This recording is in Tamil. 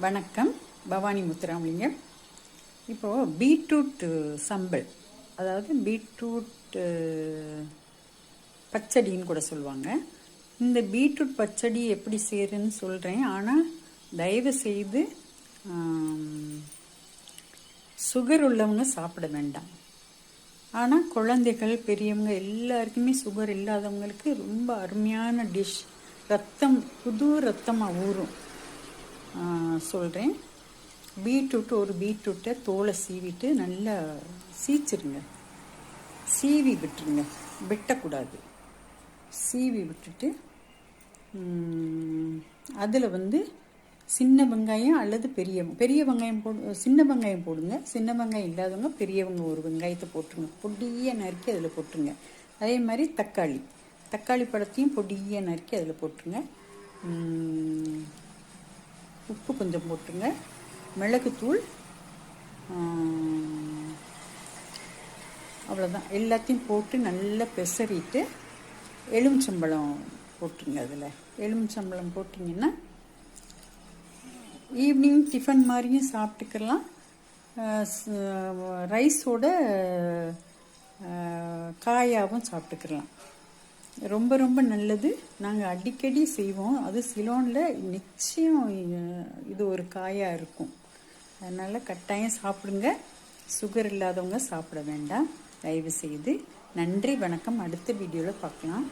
வணக்கம். பவானி முத்துராமலிங்கம். இப்போது பீட்ரூட் சம்பல், அதாவது பீட்ரூட் பச்சடின்னு கூட சொல்லுவாங்க. இந்த பீட்ரூட் பச்சடி எப்படி செய்யறதுன்னு சொல்கிறேன். ஆனால் தயவு செய்து சுகர் உள்ளவங்க சாப்பிட வேண்டாம். ஆனால் குழந்தைகள், பெரியவங்க எல்லாருக்குமே சுகர் இல்லாதவங்களுக்கு ரொம்ப அருமையான டிஷ். புது ரத்தமாக ஊறும். சொல்கிறேன். ஒரு பீட்ரூட்டை தோலை சீவிட்டு நல்லா சீச்சிருங்க. சீவி விட்டுருங்க, வெட்டக்கூடாது. சீவி விட்டுட்டு அதில் சின்ன வெங்காயம் அல்லது பெரிய வெங்காயம் சின்ன வெங்காயம் போடுங்க. சின்ன வெங்காயம் இல்லாதவங்க பெரியவங்க ஒரு வெங்காயத்தை போட்டுருங்க. பொடியை நறுக்கி அதில் போட்டுருங்க. அதே மாதிரி தக்காளி பழத்தையும் பொடியை நறுக்கி அதில் போட்டுருங்க. உப்பு கொஞ்சம் போட்டுருங்க. மிளகுத்தூள், அவ்வளோதான். எல்லாத்தையும் போட்டு நல்லா பெசறிட்டு எலுமிச்சம்பழம் போட்டுருங்க. அதில் எலுமிச்சம்பழம் போட்டிங்கன்னா ஈவினிங் டிஃபன் மாதிரியும் சாப்பிட்டுக்கலாம். ரைஸோட காயாகவும் சாப்பிட்டுக்கலாம். ரொம்ப ரொம்ப நல்லது. நாங்கள் அடிக்கடி செய்வோம். அது சிலோனில் நிச்சயம் இது ஒரு காயாக இருக்கும். அதனால் கட்டாயம் சாப்பிடுங்க. சுகர் இல்லாதவங்க சாப்பிட வேண்டாம் தயவு செய்து. நன்றி, வணக்கம். அடுத்த வீடியோவில் பார்க்கலாம்.